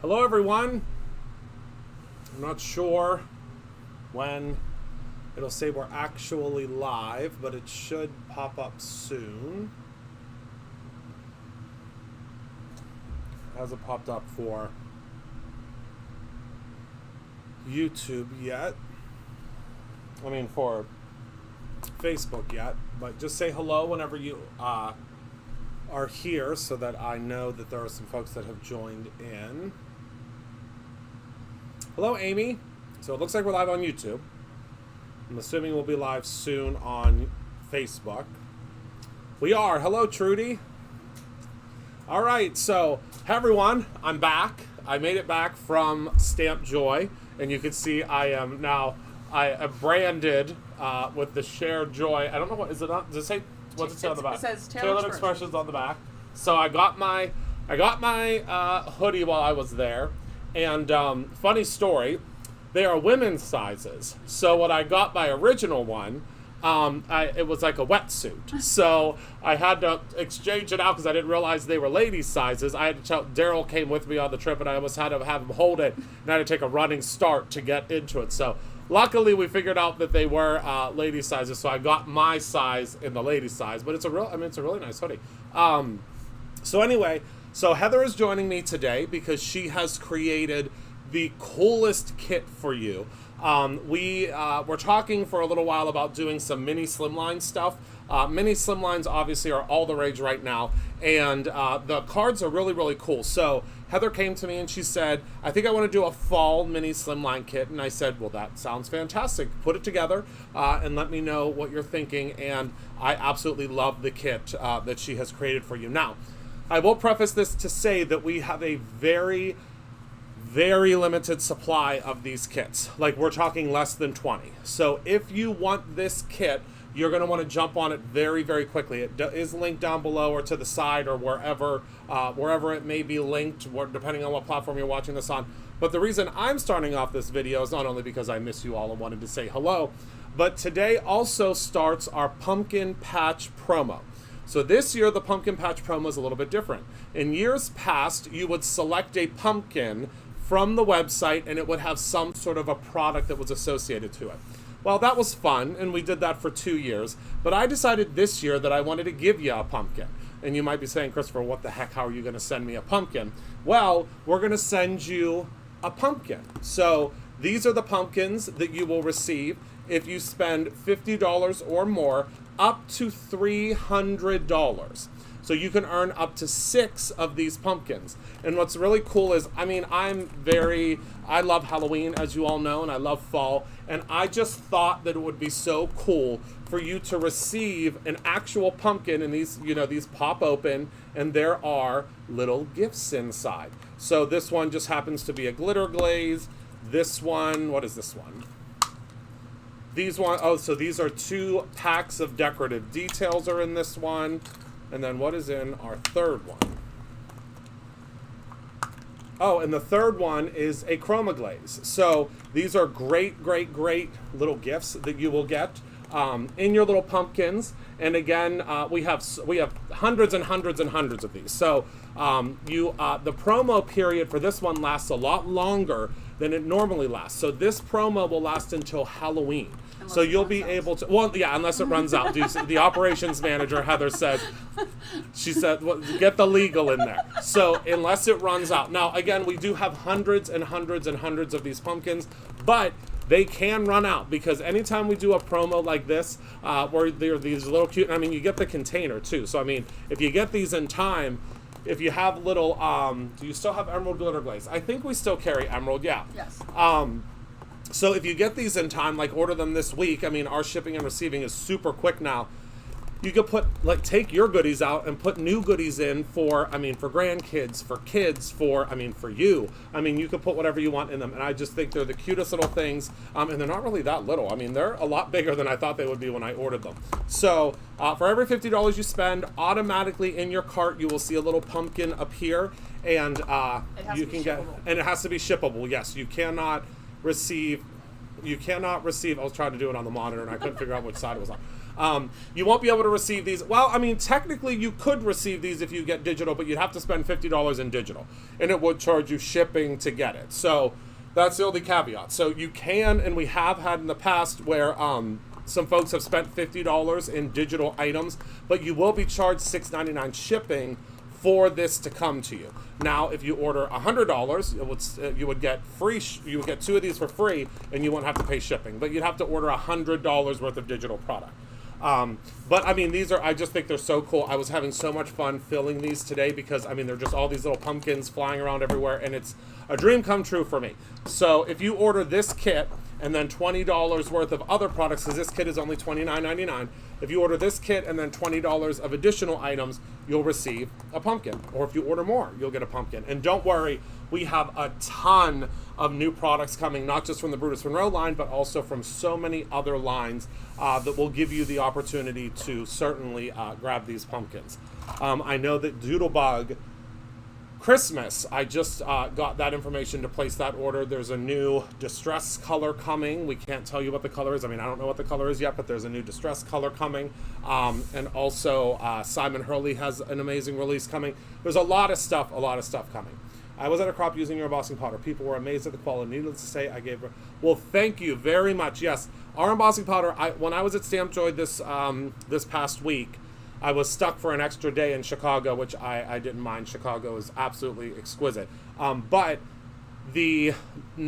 Hello everyone. I'm not sure when it'll say we're actually live, but it should pop up soon. It hasn't popped up for YouTube yet. I mean for Facebook yet, but just say hello whenever you are here so that I know that there are some folks that have joined in. Hello, Amy. So it looks like we're live on YouTube. I'm assuming we'll be live soon on Facebook. We are. Hello, Trudy. All right, so hey everyone, I'm back. I made it back from Stamp Joy, and you can see I am branded with the Share Joy. I don't know what is it on. Does it say? What's it say on the back? It says Tailored Expressions on the back. So I got my hoodie while I was there. And funny story, they are women's sizes. So when I got my original one, it was like a wetsuit. So I had to exchange it out because I didn't realize they were ladies' sizes. I had to tell, Daryl came with me on the trip, and I almost had to have him hold it, and I had to take a running start to get into it. So luckily we figured out that they were ladies' sizes, so I got my size in the ladies' size. But it's a really nice hoodie. So anyway. So Heather is joining me today because she has created the coolest kit for you. We were talking for a little while about doing some mini slimline stuff. Mini slimlines obviously are all the rage right now, and the cards are really, really cool. So Heather came to me and she said, I think I want to do a fall mini slimline kit. And I said, well, that sounds fantastic. Put it together and let me know what you're thinking. And I absolutely love the kit that she has created for you. Now, I will preface this to say that we have a very, very limited supply of these kits. Like, we're talking less than 20. So if you want this kit, you're going to want to jump on it very, very quickly. It is linked down below or to the side or wherever it may be linked, depending on what platform you're watching this on. But the reason I'm starting off this video is not only because I miss you all and wanted to say hello, but today also starts our pumpkin patch promo. So this year, the pumpkin patch promo is a little bit different. In years past, you would select a pumpkin from the website and it would have some sort of a product that was associated to it. Well, that was fun, and we did that for 2 years. But I decided this year that I wanted to give you a pumpkin. And you might be saying, Christopher, what the heck, how are you going to send me a pumpkin? Well, we're going to send you a pumpkin. So these are the pumpkins that you will receive if you spend $50 or more, up to $300. So you can earn up to 6 of these pumpkins. And what's really cool is, I mean, I love Halloween, as you all know, and I love fall. And I just thought that it would be so cool for you to receive an actual pumpkin, and these pop open, and there are little gifts inside. So this one just happens to be a glitter glaze. This one, what is this one? So these are 2 packs of decorative details are in this one. And then what is in our third one? Oh, and the third one is a chroma glaze. So these are great, great, great little gifts that you will get in your little pumpkins. And again, we have hundreds and hundreds and hundreds of these. So the promo period for this one lasts a lot longer than it normally lasts. So this promo will last until Halloween. So you'll be able to, well, yeah, unless it runs out. The operations manager, Heather, said, well, get the legal in there. So unless it runs out. Now, again, we do have hundreds and hundreds and hundreds of these pumpkins, but they can run out because anytime we do a promo like this, where they're these little cute, I mean, you get the container too. So, I mean, if you get these in time, if you have little, do you still have emerald glitter glaze? I think we still carry emerald, yeah. Yes. So if you get these in time, like order them this week, I mean, our shipping and receiving is super quick now. You could take your goodies out and put new goodies in for grandkids, for kids, for you. I mean, you can put whatever you want in them. And I just think they're the cutest little things. And they're not really that little. I mean, they're a lot bigger than I thought they would be when I ordered them. So for every $50 you spend, automatically in your cart, you will see a little pumpkin appear. And you can get, and it has to be shippable. Yes, you cannot receive, I was trying to do it on the monitor and I couldn't figure out which side it was on. You won't be able to receive these. Well, I mean, technically you could receive these if you get digital, but you'd have to spend $50 in digital, and it would charge you shipping to get it. So that's the only caveat. So you can, and we have had in the past where some folks have spent $50 in digital items, but you will be charged $6.99 shipping for this to come to you. Now, if you order $100, you would get free. You would get 2 of these for free, and you won't have to pay shipping. But you'd have to order $100 worth of digital product. But I mean, I just think they're so cool. I was having so much fun filling these today because I mean, they're just all these little pumpkins flying around everywhere, and it's a dream come true for me. So if you order this kit and then $20 worth of other products, because this kit is only $29.99. If you order this kit and then $20 of additional items, you'll receive a pumpkin. Or if you order more, you'll get a pumpkin. And don't worry, we have a ton of new products coming, not just from the Brutus Monroe line, but also from so many other lines that will give you the opportunity to certainly grab these pumpkins. I know that Doodlebug Christmas, I just got that information to place that order. There's a new distress color coming. We can't tell you what the color is. I mean, I don't know what the color is yet, but there's a new distress color coming. And also Simon Hurley has an amazing release coming. There's a lot of stuff coming. I was at a crop using your embossing powder. People were amazed at the quality. Needless to say, I gave her... Well, thank you very much. Yes, our embossing powder, when I was at Stamp Joy this past week, I was stuck for an extra day in Chicago, which I didn't mind. Chicago is absolutely exquisite. But the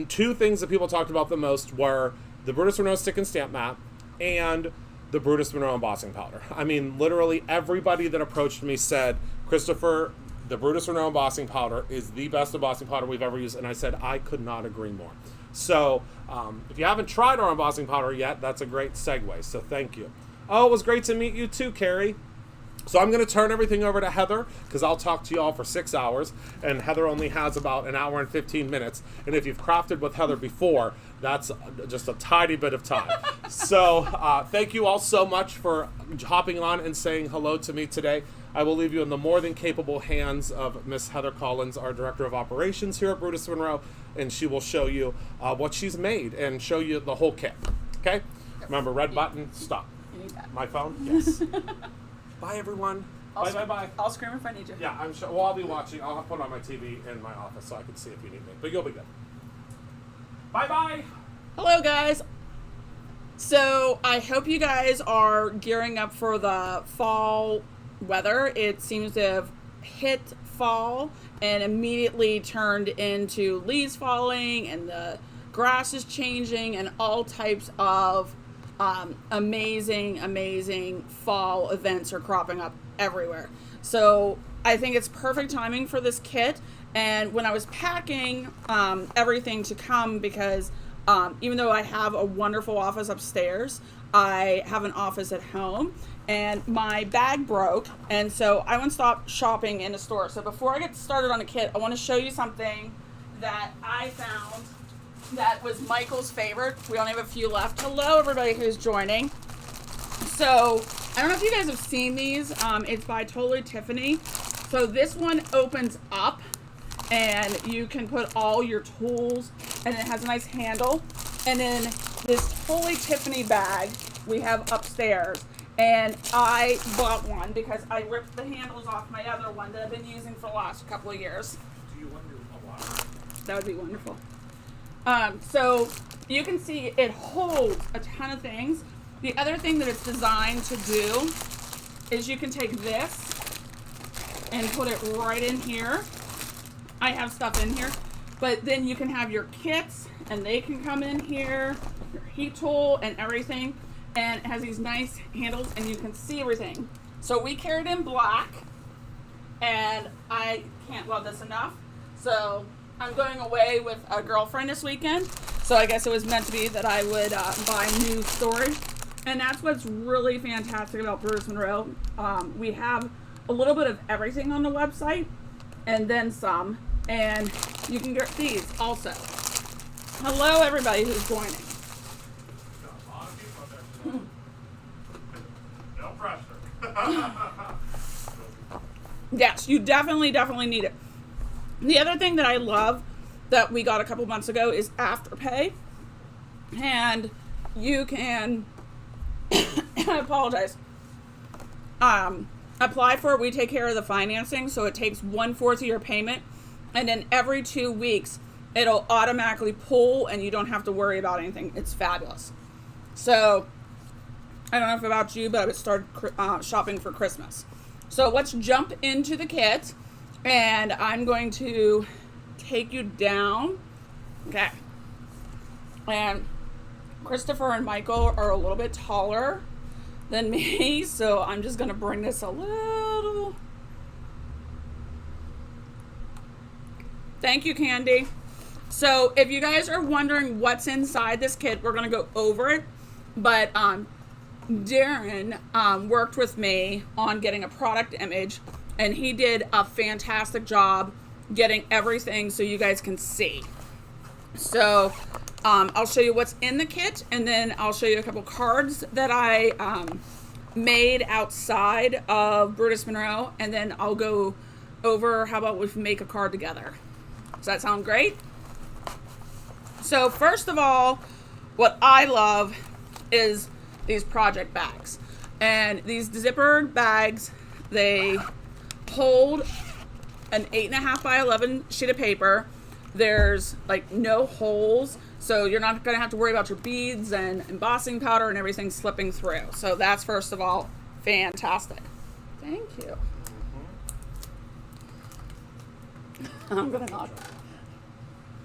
2 things that people talked about the most were the Brutus Monroe Stick and Stamp Mat and the Brutus Monroe embossing powder. I mean, literally everybody that approached me said, Christopher, the Brutus Monroe embossing powder is the best embossing powder we've ever used. And I said, I could not agree more. So if you haven't tried our embossing powder yet, that's a great segue. So thank you. Oh, it was great to meet you too, Carrie. So I'm going to turn everything over to Heather because I'll talk to you all for 6 hours, and Heather only has about an hour and 15 minutes. And if you've crafted with Heather before, that's just a tiny bit of time. So thank you all so much for hopping on and saying hello to me today. I will leave you in the more than capable hands of Miss Heather Collins, our Director of Operations here at Brutus Monroe, and she will show you what she's made and show you the whole kit. Okay? Remember, red button, stop. You need that. My phone? Yes. Bye, everyone. Bye. I'll scream if I need you. Yeah, I'm sure. Well, I'll be watching. I'll put it on my TV in my office so I can see if you need me. But you'll be good. Bye. Hello, guys. So I hope you guys are gearing up for the fall weather. It seems to have hit fall and immediately turned into leaves falling and the grass is changing and all types of amazing fall events are cropping up everywhere. So I think it's perfect timing for this kit. And when I was packing everything to come, because even though I have a wonderful office upstairs, I have an office at home, and my bag broke, and so I went stop shopping in a store. So before I get started on the kit, I want to show you something that I found that was Michael's favorite. We only have a few left. Hello, everybody who's joining. So I don't know if you guys have seen these. It's by Totally Tiffany. So this one opens up, and you can put all your tools, and it has a nice handle. And then this Totally Tiffany bag we have upstairs, and I bought one because I ripped the handles off my other one that I've been using for the last couple of years. Do you want to do a lot? That would be wonderful. So you can see it holds a ton of things. The other thing that it's designed to do is you can take this and put it right in here. I have stuff in here, but then you can have your kits and they can come in here, your heat tool and everything. And it has these nice handles and you can see everything. So we carried in black, and I can't love this enough. So I'm going away with a girlfriend this weekend. So I guess it was meant to be that I would buy new storage. And that's what's really fantastic about Brutus Monroe. We have a little bit of everything on the website and then some. And you can get these also. Hello, everybody who's joining. No pressure. Yes, you definitely need it. The other thing that I love that we got a couple months ago is Afterpay. And you can I apologize. Apply for it. We take care of the financing, so it takes 1/4 of your payment, and then every 2 weeks it'll automatically pull, and you don't have to worry about anything. It's fabulous. So I don't know if about you, but I would start shopping for Christmas. So let's jump into the kit, and I'm going to take you down. Okay. And Christopher and Michael are a little bit taller than me, so I'm just going to bring this a little. Thank you, Candy. So if you guys are wondering what's inside this kit, we're going to go over it. But Darren worked with me on getting a product image, and he did a fantastic job getting everything so you guys can see. So I'll show you what's in the kit, and then I'll show you a couple cards that I made outside of Brutus Monroe, and then I'll go over how about we make a card together. Does that sound great? So first of all, what I love is these project bags. And these zipper bags, they hold an 8.5 by 11 sheet of paper. There's like no holes, so you're not going to have to worry about your beads and embossing powder and everything slipping through. So that's first of all fantastic. Thank you. I'm going to knock.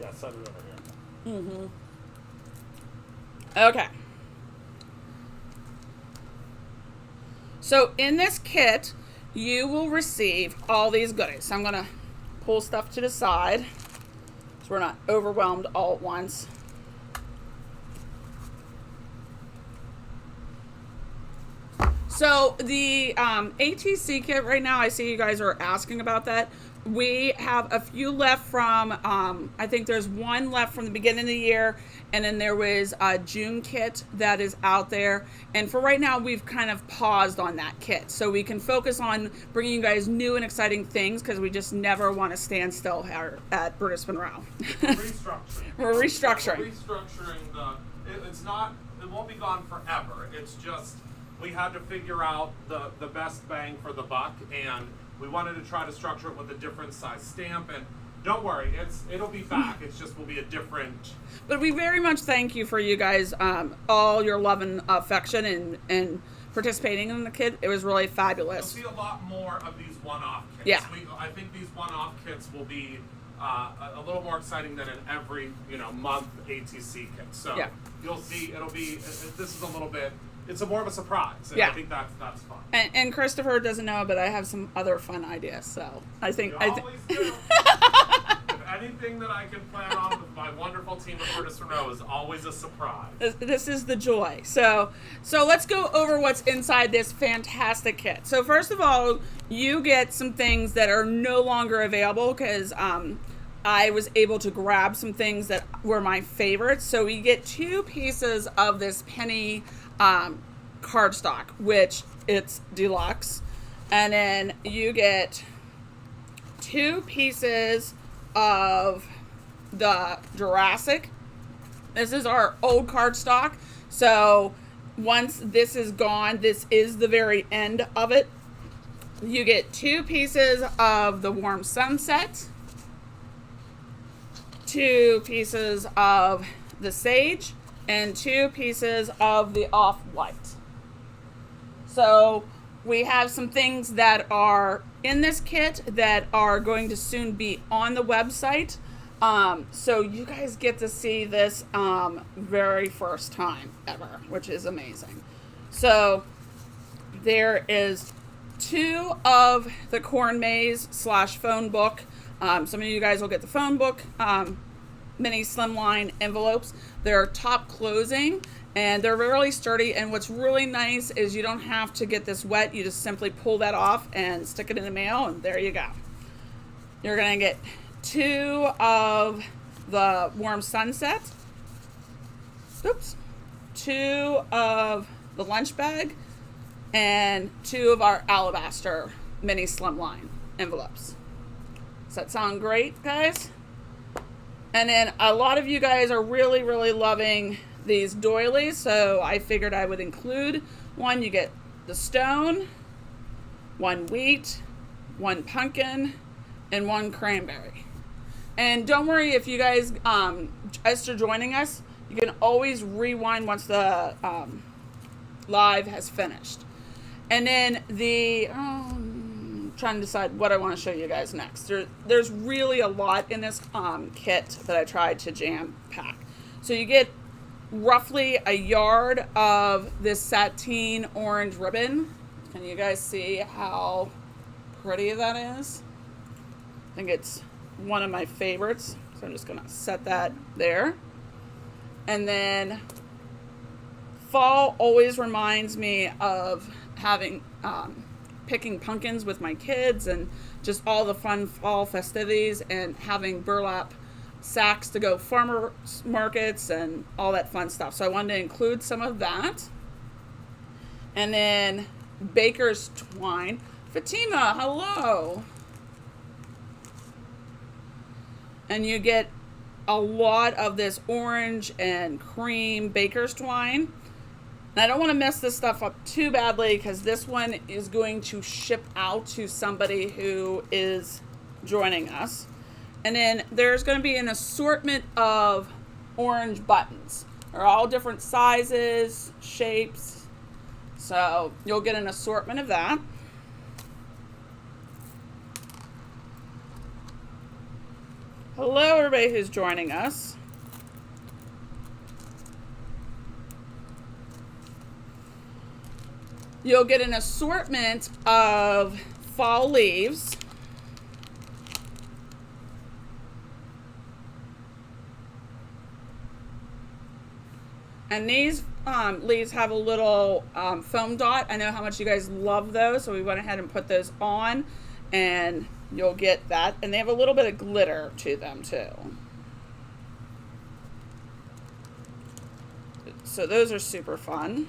Yeah, set it over here. Okay. So in this kit, you will receive all these goodies. So I'm going to pull stuff to the side so we're not overwhelmed all at once. So the ATC kit right now, I see you guys are asking about that. We have a few left from, I think there's one left from the beginning of the year, and then there was a June kit that is out there. And for right now, we've kind of paused on that kit, so we can focus on bringing you guys new and exciting things, because we just never want to stand still here at Brutus Monroe. Restructuring. We're restructuring. We're restructuring it won't be gone forever. It's just, we had to figure out the best bang for the buck, and we wanted to try to structure it with a different size stamp, and don't worry, it'll be back. It's just will be a different. But we very much thank you for you guys, all your love and affection and participating in the kit. It was really fabulous. You'll see a lot more of these one-off kits. Yeah. I think these one-off kits will be a little more exciting than an every month ATC kit. So yeah. You'll see it'll be. This is a little bit. It's more of a surprise, and yeah. I think that's fun. And Christopher doesn't know, but I have some other fun ideas. So I think You always do. If anything that I can plan on with my wonderful team at Brutus Monroe is always a surprise. This is the joy. So let's go over what's inside this fantastic kit. So first of all, you get some things that are no longer available because I was able to grab some things that were my favorites. So we get 2 pieces of this penny cardstock, which it's deluxe, and then you get 2 pieces of the Jurassic. This is our old cardstock, so once this is gone, this is the very end of it. You get 2 pieces of the Warm Sunset, 2 pieces of the Sage, and 2 pieces of the Off-White. So we have some things that are in this kit that are going to soon be on the website. So you guys get to see this very first time ever, which is amazing. So there is 2 of the Corn Maze / phone book. Some of you guys will get the phone book mini slimline envelopes. They're top closing, and they're really sturdy, and what's really nice is you don't have to get this wet. You just simply pull that off and stick it in the mail, and there you go. You're gonna get 2 of the Warm Sunset, 2 of the lunch bag, and 2 of our Alabaster mini slimline envelopes. Does that sound great, guys? And then a lot of you guys are really, really loving these doilies, so I figured I would include One, you get the stone, one wheat, one pumpkin, and one cranberry. And don't worry if you guys, as you're joining us, you can always rewind once the live has finished. And then trying to decide what I want to show you guys next. There's really a lot in this kit that I tried to jam pack. So you get roughly a yard of this sateen orange ribbon. Can you guys see how pretty that is? I think it's one of my favorites. So I'm just going to set that there. And then fall always reminds me of having picking pumpkins with my kids and just all the fun fall festivities and having burlap sacks to go farmers markets and all that fun stuff. So I wanted to include some of that. And then baker's twine. Fatima, hello. And you get a lot of this orange and cream baker's twine. And I don't want to mess this stuff up too badly because this one is going to ship out to somebody who is joining us. And then there's going to be an assortment of orange buttons. They're all different sizes, shapes. So you'll get an assortment of that. Hello, everybody who's joining us. You'll get an assortment of fall leaves. And these leaves have a little foam dot. I know how much you guys love those, so we went ahead and put those on, and you'll get that. And they have a little bit of glitter to them too. So those are super fun.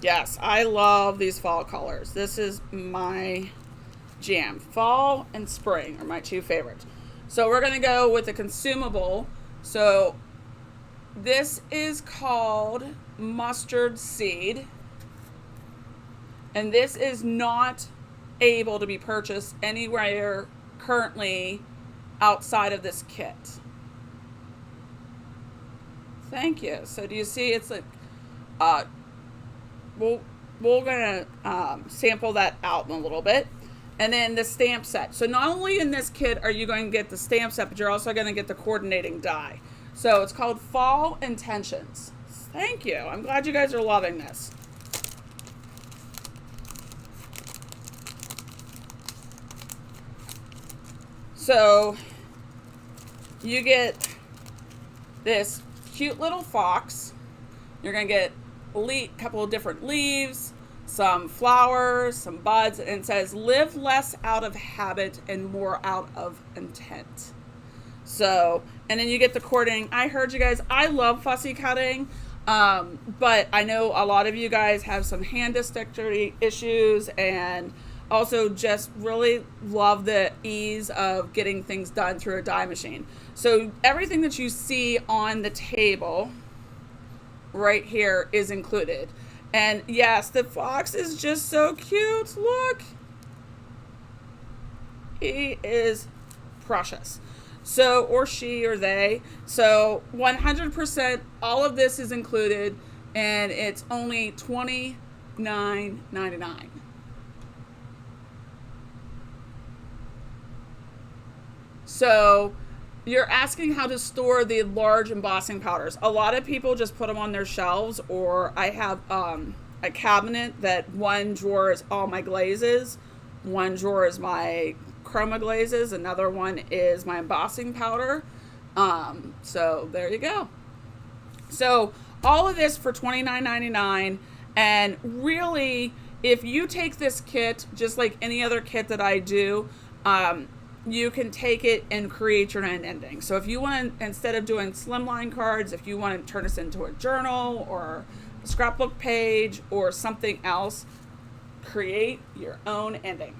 Yes, I love these fall colors. This is my jam. Fall and spring are my two favorites. So we're going to go with the consumable. So this is called mustard seed. And this is not able to be purchased anywhere currently outside of this kit. Thank you. So do you see it's like... We're going to sample that out in a little bit. And then the stamp set. So not only in this kit are you going to get the stamp set, but you're also going to get the coordinating die. So it's called Fall Intentions. Thank you. I'm glad you guys are loving this. So you get this cute little fox. You're going to get a couple of different leaves, some flowers, some buds, and it says live less out of habit and more out of intent. So, and then you get the cording. I heard you guys, I love fussy cutting, but I know a lot of you guys have some hand dexterity issues and also just really love the ease of getting things done through a die machine. So everything that you see on the table right here is included. And yes, the fox is just so cute. Look, he is precious. So, or she or they. So 100% all of this is included, and it's only $29.99. So you're asking how to store the large embossing powders. A lot of people just put them on their shelves, or I have a cabinet that one drawer is all my glazes, one drawer is my chroma glazes, another one is my embossing powder. So there you go. So all of this for $29.99, and really, if you take this kit, just like any other kit that I do, you can take it and create your own ending. So if you want to, instead of doing slimline cards, if you want to turn this into a journal or a scrapbook page or something else, create your own ending.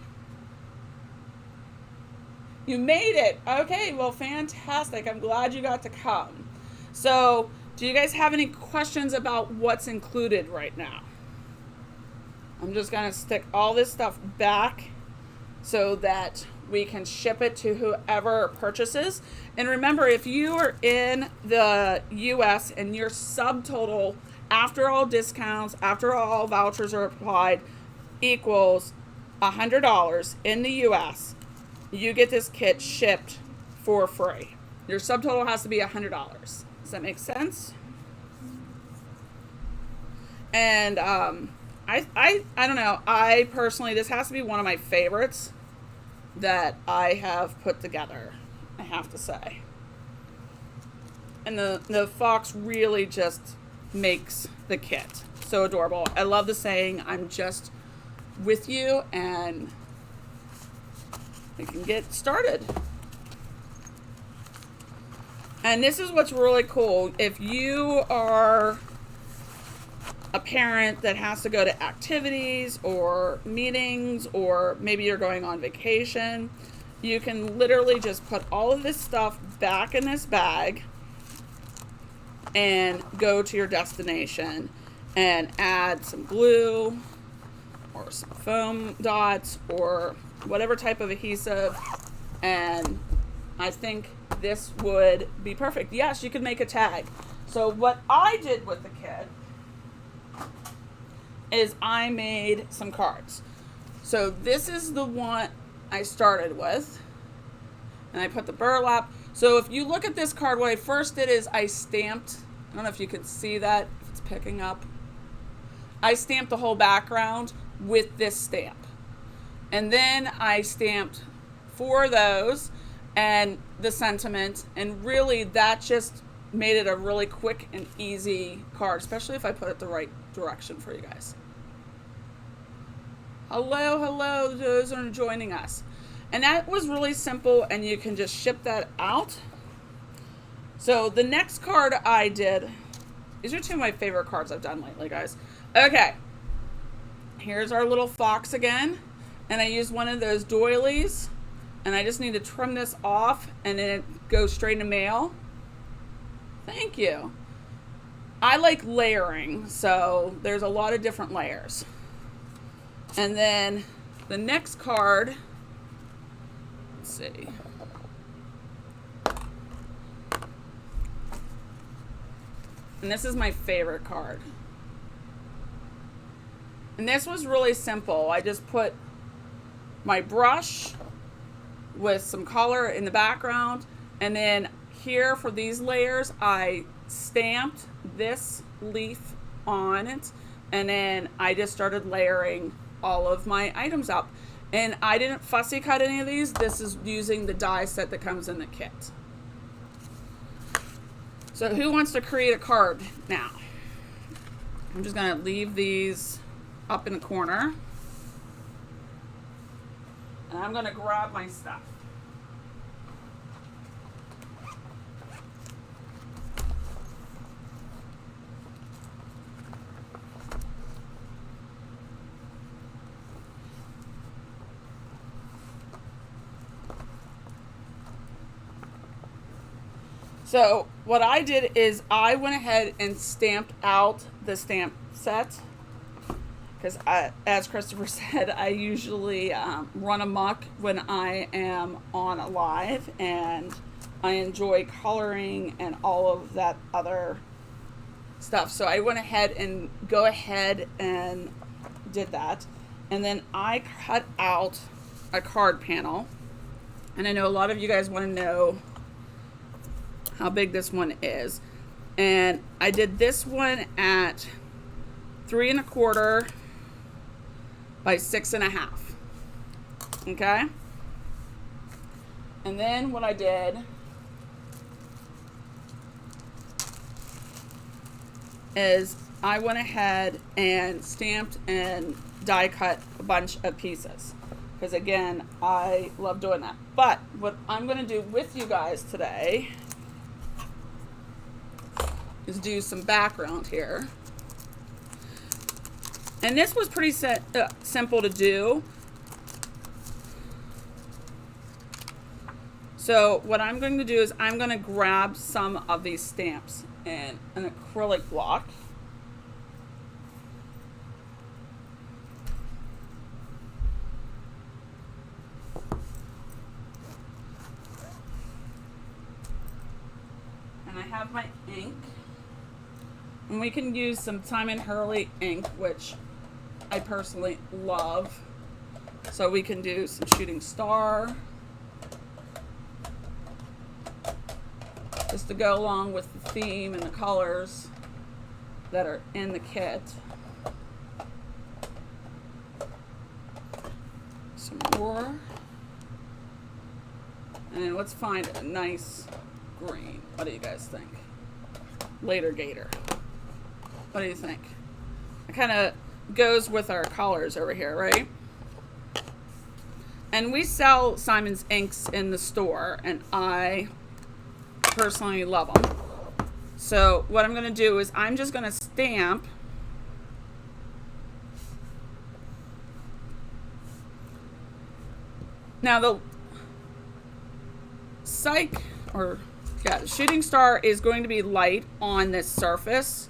You made it. Okay, well, fantastic. I'm glad you got to come. So Do you guys have any questions about what's included right now? I'm just going to stick all this stuff back so that we can ship it to whoever purchases. And remember, if you are in the US and your subtotal after all discounts, after all vouchers are applied, equals $100 in the US, you get this kit shipped for free. Your subtotal has to be $100. Does that make sense? And I don't know. I personally, this has to be one of my favorites that I have put together, I have to say. And the fox really just makes the kit so adorable. I love the saying, I'm just with you, and we can get started. And this is what's really cool. If you are a parent that has to go to activities or meetings, or maybe you're going on vacation, you can literally just put all of this stuff back in this bag and go to your destination and add some glue or some foam dots or whatever type of adhesive, and I think this would be perfect. Yes, you could make a tag. So what I did with the kit is I made some cards. So this is the one I started with, and I put the burlap. So if you look at this card, what I first did is I stamped, I don't know if you can see that, if it's picking up. I stamped the whole background with this stamp. And then I stamped 4 of those and the sentiment, and really that just made it a really quick and easy card, especially if I put it the right direction for you guys. Hello to those who are joining us. And that was really simple, and you can just ship that out. So the next card I did, these are 2 of my favorite cards I've done lately, guys. Okay, here's our little fox again, and I used one of those doilies, and I just need to trim this off, and then it goes straight in mail. Thank you. I like layering, so there's a lot of different layers. And then the next card, let's see. And this is my favorite card. And this was really simple. I just put my brush with some color in the background, and then here for these layers I stamped this leaf on it, and then I just started layering all of my items up. And I didn't fussy cut any of these. This is using the die set that comes in the kit. So who wants to create a card now? I'm just gonna leave these up in the corner, and I'm gonna grab my stuff. So what I did is I went ahead and stamped out the stamp set, because as Christopher said, I usually run amok when I am on a live, and I enjoy coloring and all of that other stuff. So I went ahead and did that, and then I cut out a card panel, and I know a lot of you guys want to know how big this one is, and I did this one at 3 1/4 by 6 1/2. Okay, and then what I did is I went ahead and stamped and die cut a bunch of pieces, because again, I love doing that. But what I'm going to do with you guys today is do some background here. And this was pretty simple to do. So what I'm going to do is I'm going to grab some of these stamps and an acrylic block. And I have my ink. And we can use some Simon Hurley ink, which I personally love. So we can do some shooting star, just to go along with the theme and the colors that are in the kit. Some more. And let's find a nice green. What do you guys think? Later Gator. What do you think? It kind of goes with our colors over here, right? And we sell Simon's inks in the store, and I personally love them. So what I'm going to do is I'm just going to stamp now the the shooting star is going to be light on this surface,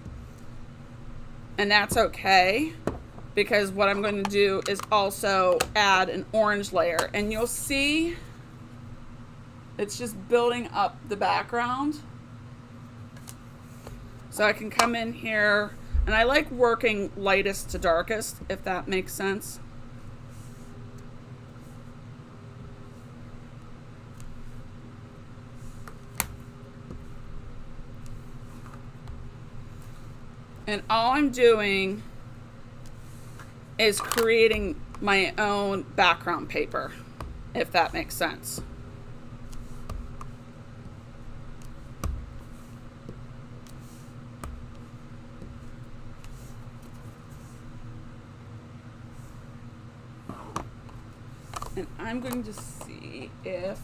and that's okay, because what I'm going to do is also add an orange layer, and you'll see it's just building up the background. So I can come in here, and I like working lightest to darkest, if that makes sense. And all I'm doing is creating my own background paper, if that makes sense. And I'm going to see if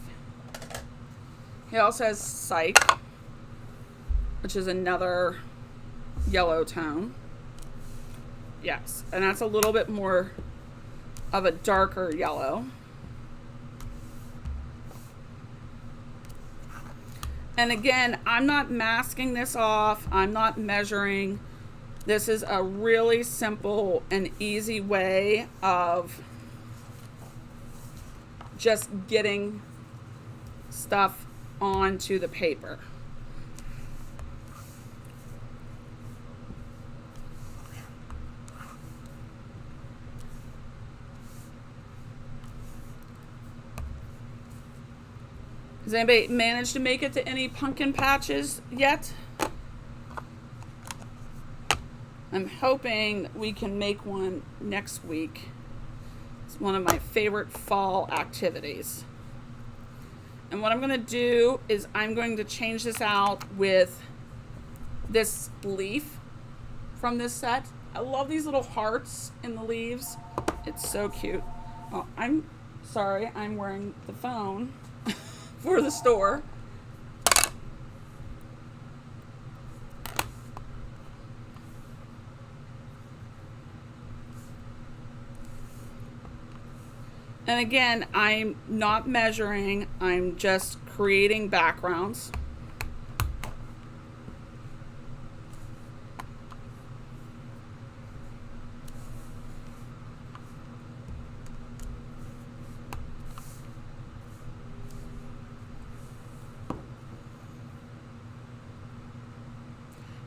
he also has Psych, which is another yellow tone. Yes, and that's a little bit more of a darker yellow. And again, I'm not masking this off. I'm not measuring. This is a really simple and easy way of just getting stuff onto the paper. Has anybody managed to make it to any pumpkin patches yet? I'm hoping we can make one next week. It's one of my favorite fall activities. And what I'm going to do is I'm going to change this out with this leaf from this set. I love these little hearts in the leaves. It's so cute. Oh, I'm sorry, I'm wearing the phone for the store. And again, I'm not measuring, I'm just creating backgrounds.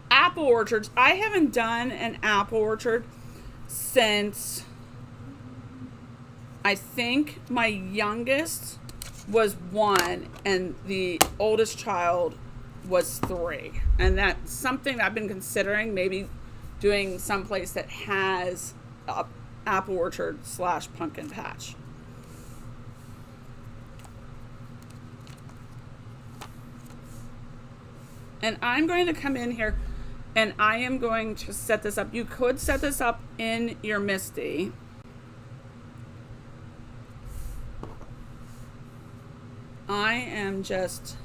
Apple orchards. I haven't done an apple orchard since I think my youngest was 1 and the oldest child was 3. And that's something I've been considering, maybe doing someplace that has a apple orchard / pumpkin patch. And I'm going to come in here and I am going to set this up. You could set this up in your MISTI. I am just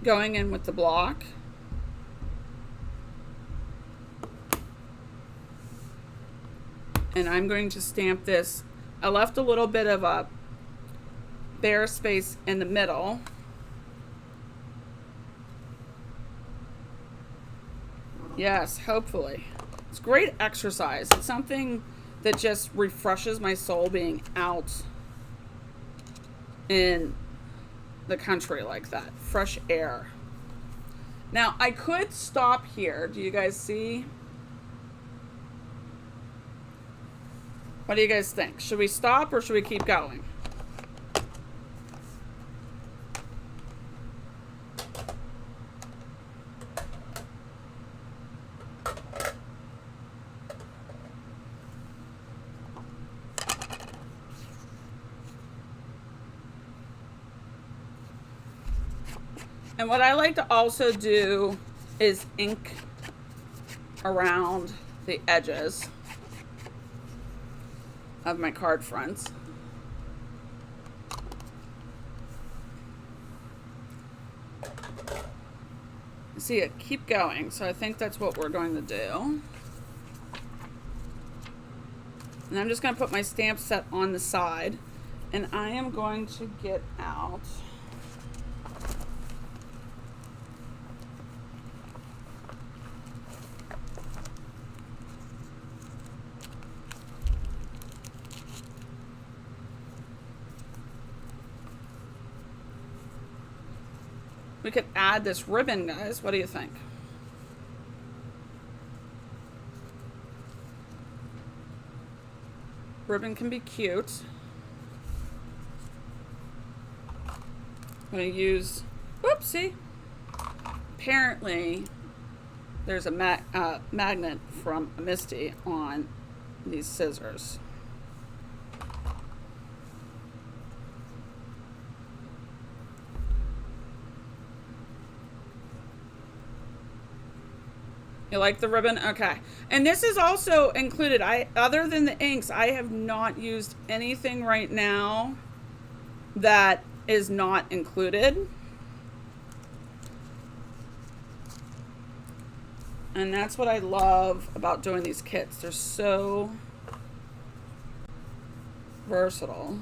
going in with the block. And I'm going to stamp this. I left a little bit of a bare space in the middle. Yes, hopefully. It's great exercise. It's something that just refreshes my soul being out in the country like that. Fresh air. Now, I could stop here. Do you guys see? What do you guys think? Should we stop or should we keep going? And what I like to also do is ink around the edges of my card fronts. See it keep going, so I think that's what we're going to do. And I'm just going to put my stamp set on the side, and I am going to get out we could add this ribbon, guys. What do you think? Ribbon can be cute. I'm going to use, whoopsie. Apparently, there's a magnet from Misty on these scissors. You like the ribbon? Okay. And this is also included. Other than the inks, I have not used anything right now that is not included. And that's what I love about doing these kits. They're so versatile.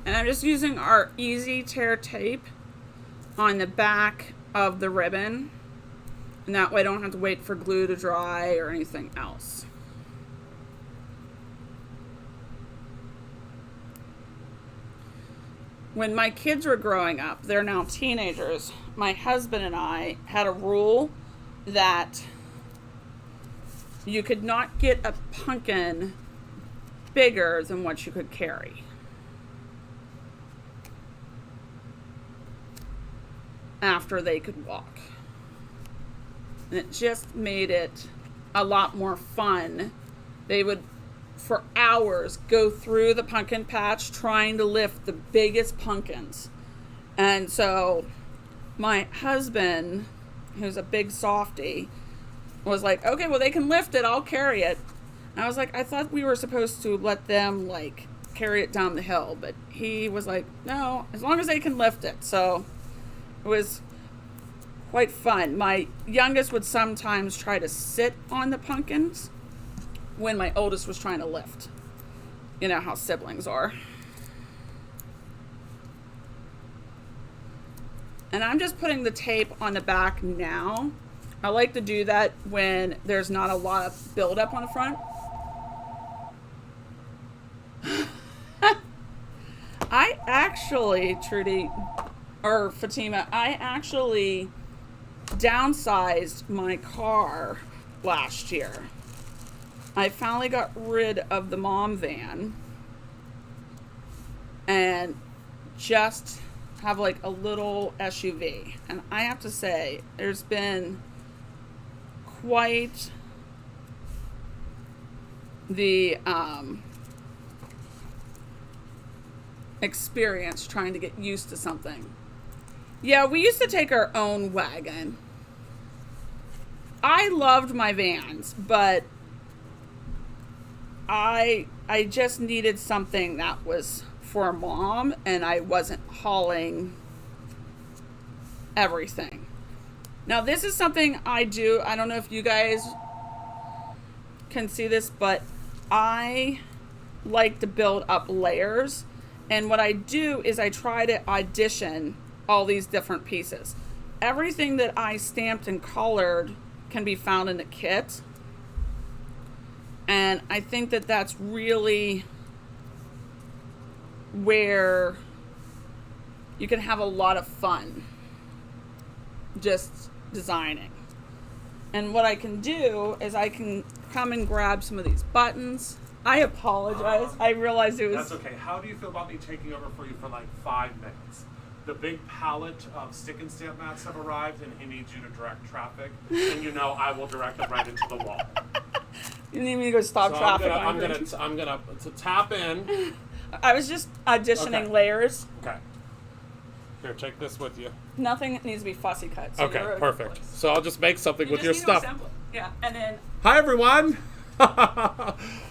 And I'm just using our easy tear tape on the back of the ribbon. And that way I don't have to wait for glue to dry or anything else. When my kids were growing up, they're now teenagers, my husband and I had a rule that you could not get a pumpkin bigger than what you could carry. After they could walk. And it just made it a lot more fun. They would, for hours, go through the pumpkin patch trying to lift the biggest pumpkins. And so my husband, who's a big softie, was like, okay, well, they can lift it, I'll carry it. And I was like, I thought we were supposed to let them like carry it down the hill, but he was like, no, as long as they can lift it. So it was quite fun. My youngest would sometimes try to sit on the pumpkins when my oldest was trying to lift. You know how siblings are. And I'm just putting the tape on the back now. I like to do that when there's not a lot of buildup on the front. I actually, Trudy, or Fatima, I actually downsized my car last year. I finally got rid of the mom van and just have like a little SUV. And I have to say, there's been quite the experience trying to get used to something. Yeah, we used to take our own wagon. I loved my vans, but I just needed something that was for mom, and I wasn't hauling everything. Now this is something I do. I don't know if you guys can see this, but I like to build up layers. And what I do is I try to audition all these different pieces. Everything that I stamped and colored can be found in the kit. And I think that that's really where you can have a lot of fun just designing. And what I can do is I can come and grab some of these buttons. I apologize. I realized it was... That's okay. How do you feel about me taking over for you for like 5 minutes? The big pallet of stick and stamp mats have arrived, and he needs you to direct traffic. And you know I will direct it right into the wall. You need me to go stop traffic? I'm gonna tap in. I was just auditioning layers. Okay. Here, take this with you. Nothing needs to be fussy cut. So okay, perfect. So I'll just make something with your stuff. Yeah, and then... Hi, everyone.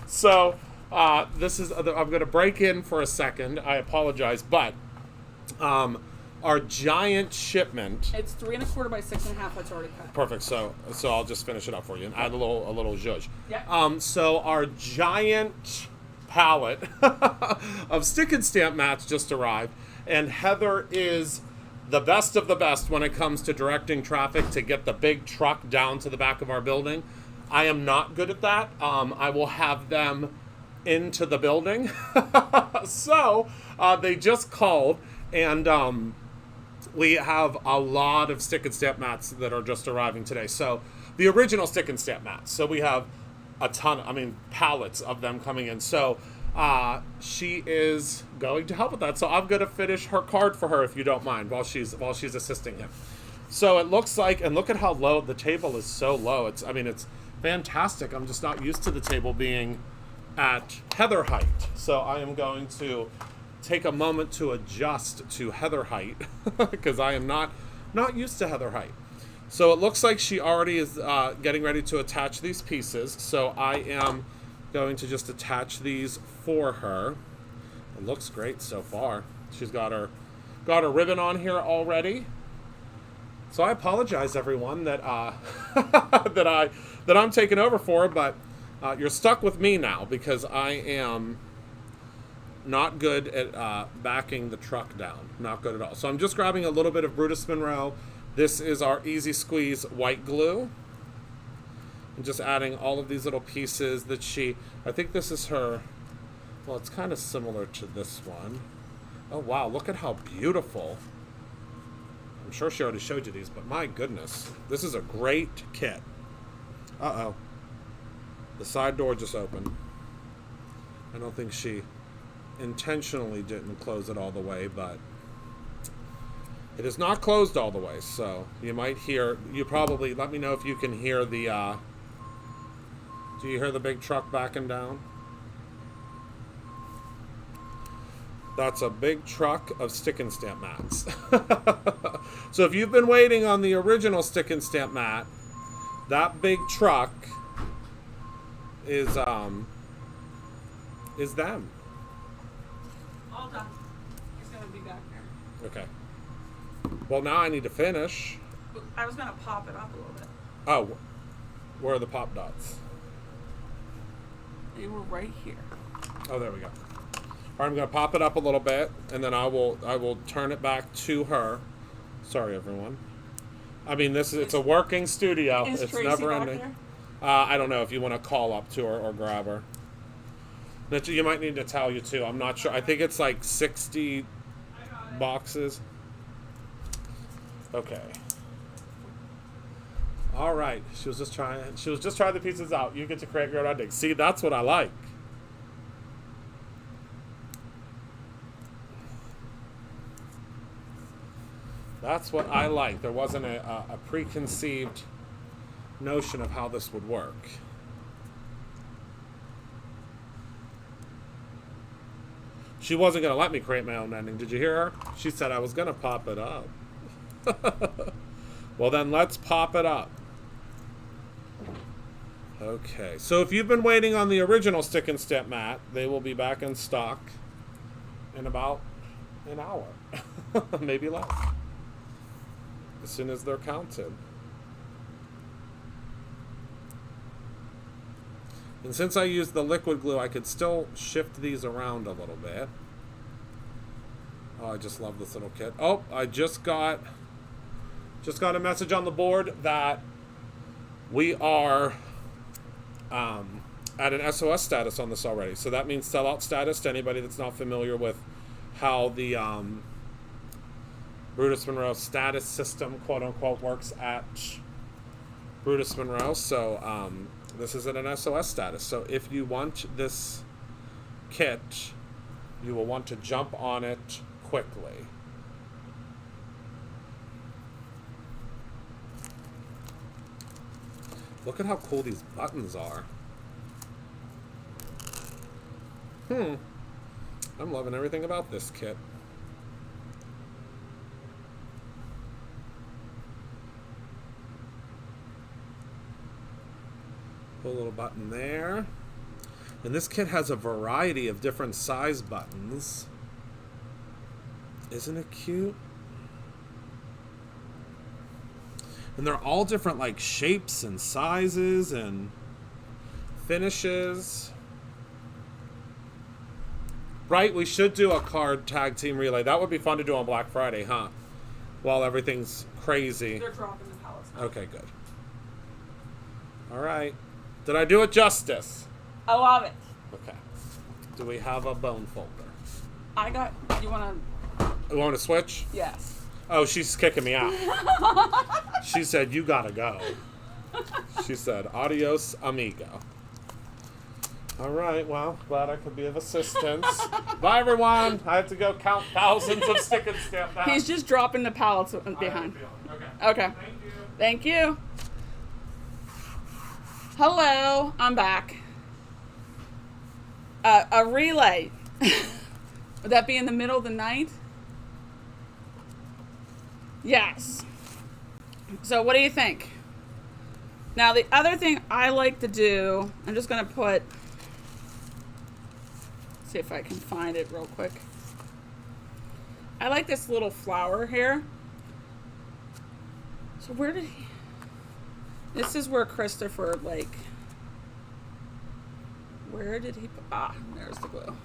So, this is... I'm going to break in for a second. I apologize, but our giant shipment... It's 3 1/4 by 6 1/2. That's already cut. Perfect. So I'll just finish it up for you and add a little zhuzh. Yeah. So our giant pallet of stick and stamp mats just arrived, and Heather is the best of the best when it comes to directing traffic to get the big truck down to the back of our building. I am not good at that. I will have them into the building. So they just called, and we have a lot of stick and stamp mats that are just arriving today. So the original stick and stamp mats. So we have a ton, pallets of them coming in. So she is going to help with that. So I'm going to finish her card for her, if you don't mind, while she's assisting him. So it looks like, and look at how low the table is. So low. It's fantastic. I'm just not used to the table being at Heather height. So I am going to take a moment to adjust to Heather height because I am not used to Heather height. So it looks like she already is getting ready to attach these pieces. So I am going to just attach these for her. It looks great so far. She's got her ribbon on here already. So I apologize, everyone, that that I'm taking over for, but you're stuck with me now because I am not good at backing the truck down. Not good at all. So I'm just grabbing a little bit of Brutus Monroe. This is our Easy Squeeze white glue. I'm just adding all of these little pieces that I think this is her, well, it's kind of similar to this one. Oh, wow, look at how beautiful. I'm sure she already showed you these, but my goodness, this is a great kit. Uh-oh. The side door just opened. I don't think she intentionally didn't close it all the way, but it is not closed all the way, so you might hear, let me know if you can hear the, do you hear the big truck backing down? That's a big truck of stick and stamp mats. So if you've been waiting on the original stick and stamp mat, that big truck is them. All done. He's gonna be back there. Okay. Well, now I need to finish. I was gonna pop it up a little bit. Oh, where are the pop dots? They were right here. Oh, there we go. All right, I'm going to pop it up a little bit, and then I will turn it back to her. Sorry, everyone. It's a working studio. It's Tracy never back ending. there? I don't know if you want to call up to her or grab her. But you might need to tell you too. I'm not sure. I think it's like 60 boxes. Okay. All right. She was just trying the pieces out. You get to create your own ending. See, that's what I like. That's what I like. There wasn't a preconceived notion of how this would work. She wasn't going to let me create my own ending. Did you hear her? She said I was going to pop it up. Well, then let's pop it up. Okay. So if you've been waiting on the original stick and stamp mat, they will be back in stock in about an hour. Maybe less. as soon as they're counted. And since I used the liquid glue, I could still shift these around a little bit. Oh, I just love this little kit. Oh, I just got a message on the board that we are at an SOS status on this already. So that means sellout status to anybody that's not familiar with how the Brutus Monroe status system, quote unquote, works at Brutus Monroe. So this is at an SOS status. So if you want this kit, you will want to jump on it quickly. Look at how cool these buttons are. I'm loving everything about this kit. Put a little button there. And this kit has a variety of different size buttons. Isn't it cute? And they're all different, like, shapes and sizes and finishes. Right, we should do a card tag team relay. That would be fun to do on Black Friday, huh? While everything's crazy. They're dropping the pallets now. Okay, good. All right. Did I do it justice? I love it. Okay. Do we have a bone folder? I got, you want to? You want to switch? Yes. Oh, she's kicking me out. She said, you gotta go. She said, adios, amigo. All right, well, glad I could be of assistance. Bye, everyone. I have to go count thousands of stick and stamp that. He's just dropping the pallets behind. Okay. Thank you. Hello, I'm back. A relay. Would that be in the middle of the night? Yes. So what do you think? Now the other thing I like to do, I'm just going to put, see if I can find it real quick. I like this little flower here. So where did he, this is where Christopher, like, where did he, there's the glue.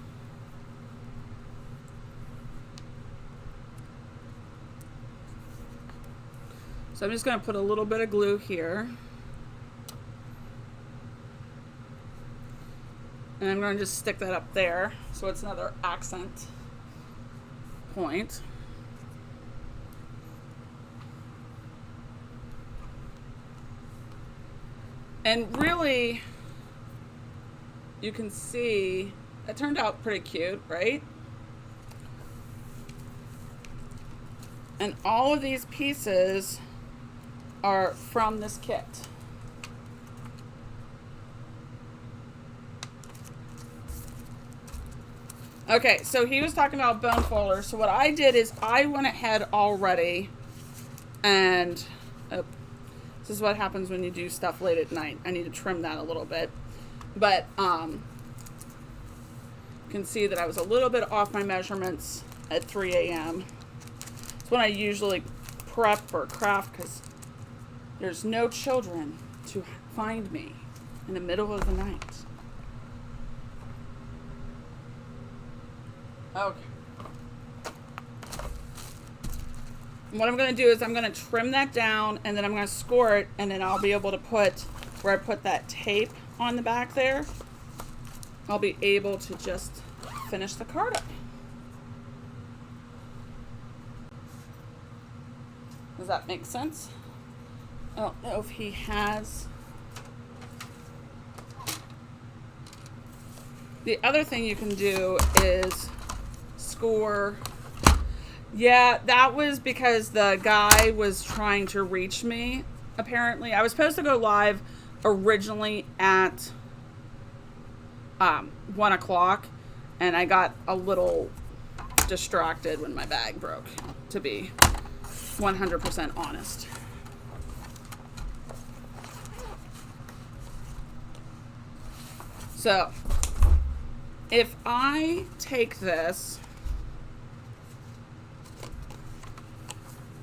So I'm just going to put a little bit of glue here. And I'm going to just stick that up there so it's another accent point. And really, you can see, that turned out pretty cute, right? And all of these pieces are from this kit. Okay, so he was talking about bone folder. So what I did is I went ahead already and this is what happens when you do stuff late at night. I need to trim that a little bit. But you can see that I was a little bit off my measurements at 3 a.m. It's when I usually prep or craft because there's no children to find me in the middle of the night. Okay. What I'm going to do is I'm going to trim that down and then I'm going to score it and then I'll be able to put, where I put that tape on the back there, I'll be able to just finish the card up. Does that make sense? I don't know if he has. The other thing you can do is score. Yeah, that was because the guy was trying to reach me, apparently. I was supposed to go live originally at 1 o'clock, and I got a little distracted when my bag broke, to be 100% honest. So, if I take this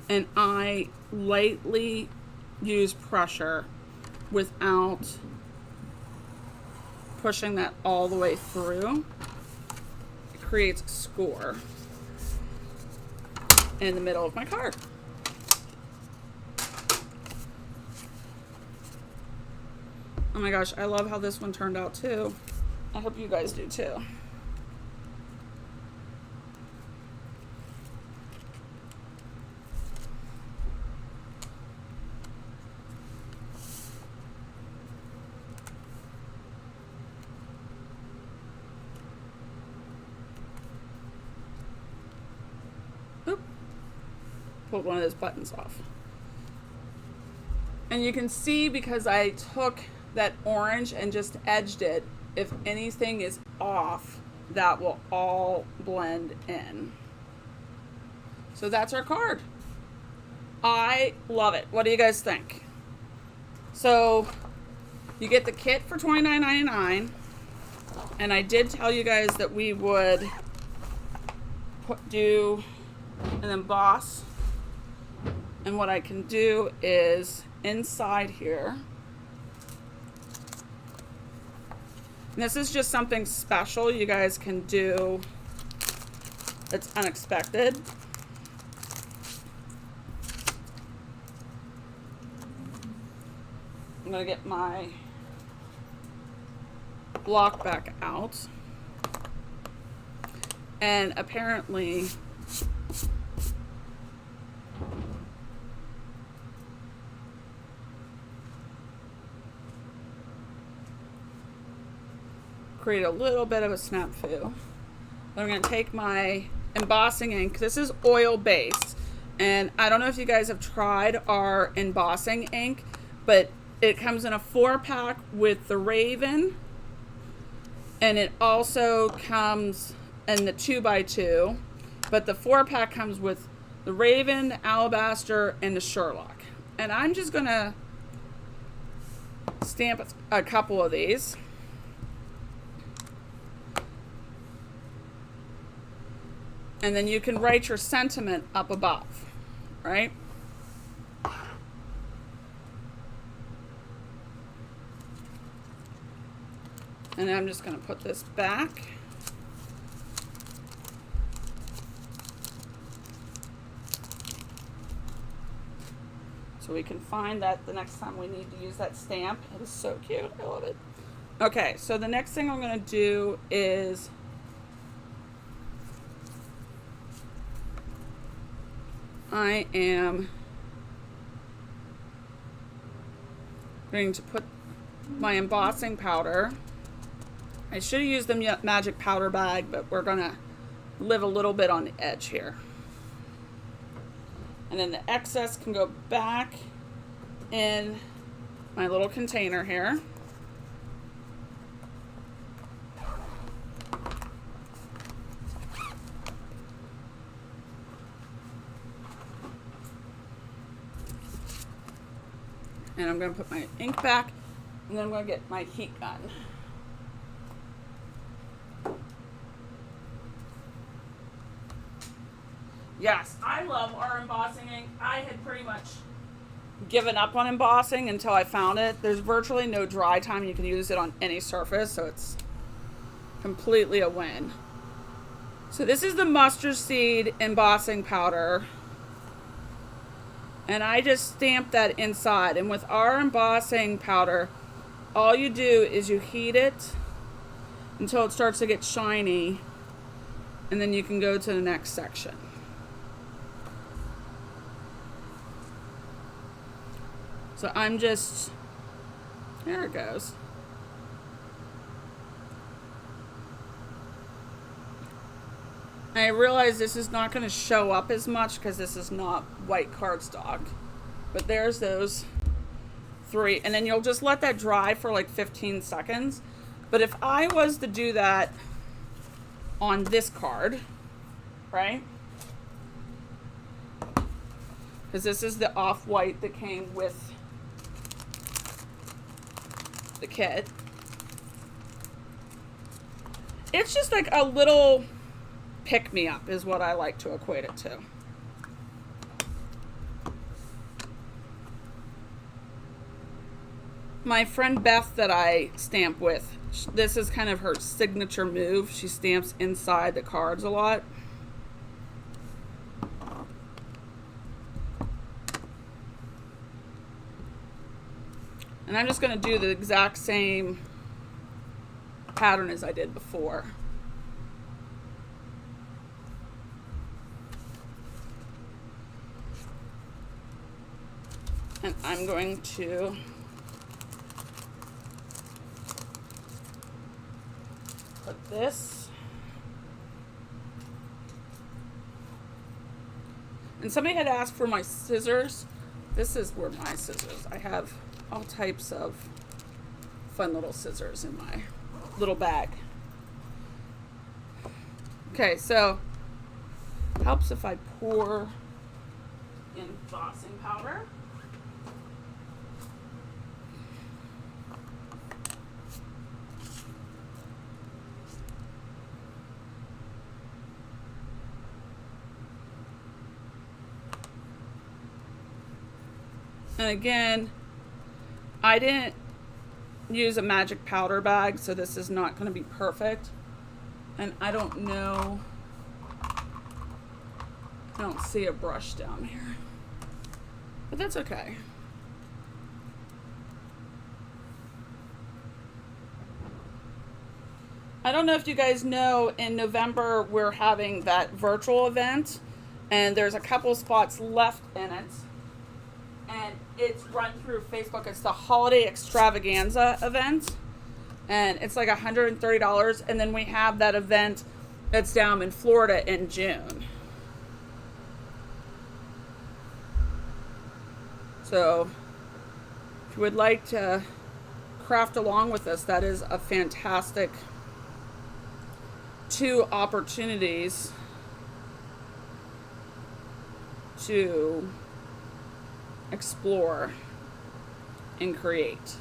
and I lightly use pressure without pushing that all the way through, it creates a score in the middle of my card. Oh my gosh, I love how this one turned out too. I hope you guys do too. Oop. Pulled one of those buttons off. And you can see, because I took that orange and just edged it, if anything is off, that will all blend in. So that's our card. I love it. What do you guys think? So you get the kit for $29.99, and I did tell you guys that we would do an emboss, and what I can do is inside here, and this is just something special you guys can do that's unexpected. I'm gonna get my block back out, and apparently create a little bit of a snafu. But I'm going to take my embossing ink. This is oil based, and I don't know if you guys have tried our embossing ink, but it comes in a 4-pack with the Raven, and it also comes in the 2x2, but the 4-pack comes with the Raven, the Alabaster, and the Sherlock. And I'm just going to stamp a couple of these. And then you can write your sentiment up above, right? And I'm just going to put this back. So we can find that the next time we need to use that stamp. It is so cute. I love it. Okay, so the next thing I'm going to do is I am going to put my embossing powder. I should have used the magic powder bag, but we're going to live a little bit on the edge here. And then the excess can go back in my little container here. And I'm going to put my ink back, and then I'm going to get my heat gun. Yes, I love our embossing ink. I had pretty much given up on embossing until I found it. There's virtually no dry time. You can use it on any surface, so it's completely a win. So this is the mustard seed embossing powder. And I just stamped that inside. And with our embossing powder, all you do is you heat it until it starts to get shiny. And then you can go to the next section. So I'm just, there it goes. I realize this is not going to show up as much because this is not white cardstock. But there's those 3. And then you'll just let that dry for like 15 seconds. But if I was to do that on this card, right? Because this is the off-white that came with the kit. It's just like a little pick-me-up is what I like to equate it to. My friend Beth that I stamp with, this is kind of her signature move. She stamps inside the cards a lot. And I'm just going to do the exact same pattern as I did before. And I'm going to put this. And somebody had asked for my scissors. This is where my scissors. I have all types of fun little scissors in my little bag. Okay, so helps if I pour embossing powder. And again, I didn't use a magic powder bag, so this is not going to be perfect. And I don't know, I don't see a brush down here, but that's okay. I don't know if you guys know, in November we're having that virtual event, and there's a couple spots left in it. And it's run through Facebook. It's the Holiday Extravaganza event. And it's like $130. And then we have that event that's down in Florida in June. So if you would like to craft along with us, that is a fantastic 2 opportunities to explore and create.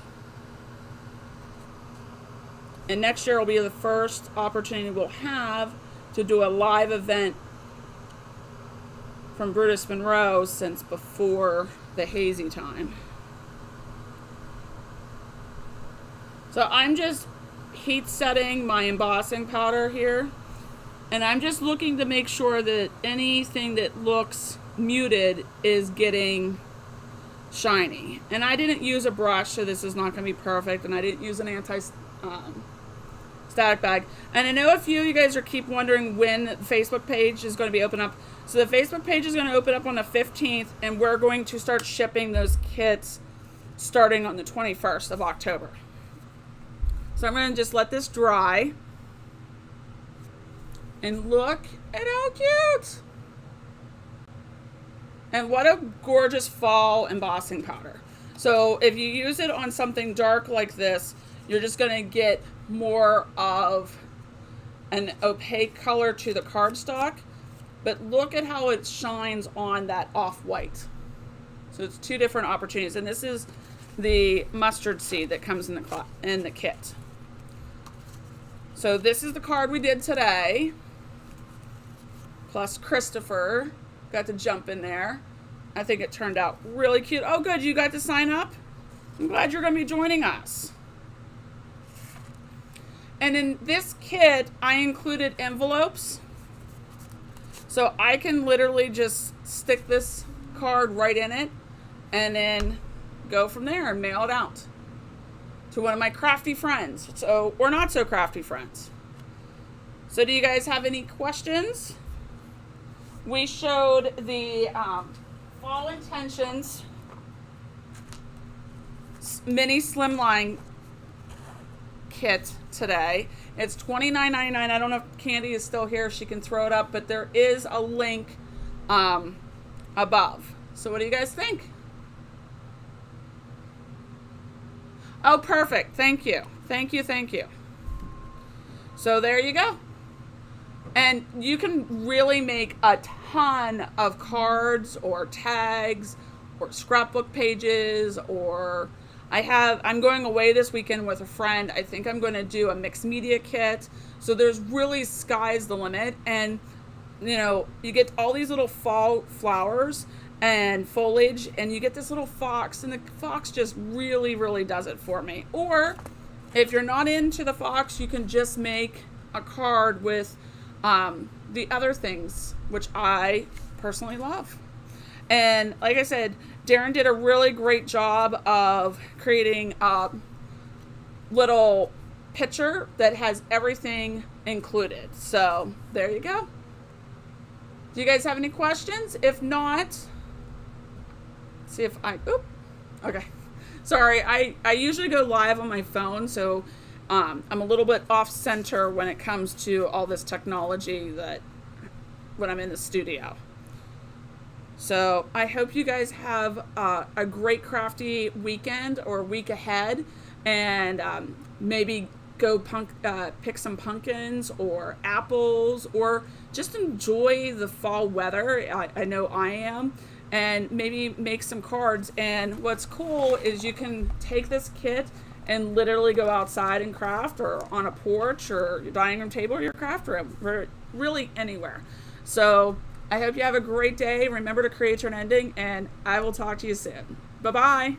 And next year will be the first opportunity we'll have to do a live event from Brutus Monroe since before the hazy time. So I'm just heat setting my embossing powder here, and I'm just looking to make sure that anything that looks muted is getting shiny. And I didn't use a brush, so this is not going to be perfect, and I didn't use an static bag. And I know a few of you guys keep wondering when the Facebook page is going to be open up. So the Facebook page is going to open up on the 15th, and we're going to start shipping those kits starting on the 21st of October. So I'm going to just let this dry, and look at how cute. And what a gorgeous fall embossing powder. So if you use it on something dark like this, you're just going to get more of an opaque color to the cardstock. But look at how it shines on that off-white. So it's 2 different opportunities. And this is the mustard seed that comes in the kit. So this is the card we did today. Plus Christopher got to jump in there. I think it turned out really cute. Oh, good. You got to sign up? I'm glad you're going to be joining us. And in this kit, I included envelopes. So I can literally just stick this card right in it and then go from there and mail it out to one of my crafty friends. So, or not so crafty friends. So do you guys have any questions? We showed the Fall Intentions mini slimline kit today. It's $29.99. I don't know if Candy is still here. She can throw it up, but there is a link above. So what do you guys think? Oh, perfect. Thank you. Thank you. Thank you. So there you go. And you can really make a ton of cards or tags or scrapbook pages, or I'm going away this weekend with a friend. I think I'm going to do a mixed media kit. So there's really sky's the limit. And, you know, you get all these little fall flowers, and foliage, and you get this little fox, and the fox just really, really does it for me. Or if you're not into the fox, you can just make a card with the other things, which I personally love. And like I said, Darren did a really great job of creating a little picture that has everything included. So there you go. Do you guys have any questions? If not, see if okay. Sorry, I usually go live on my phone, so I'm a little bit off center when it comes to all this technology that when I'm in the studio. So I hope you guys have a great crafty weekend or week ahead, and maybe go pick some pumpkins or apples, or just enjoy the fall weather. I know I am. And maybe make some cards. And what's cool is you can take this kit and literally go outside and craft, or on a porch or your dining room table or your craft room, or really anywhere. So I hope you have a great day. Remember to create your ending, and I will talk to you soon. Bye-bye.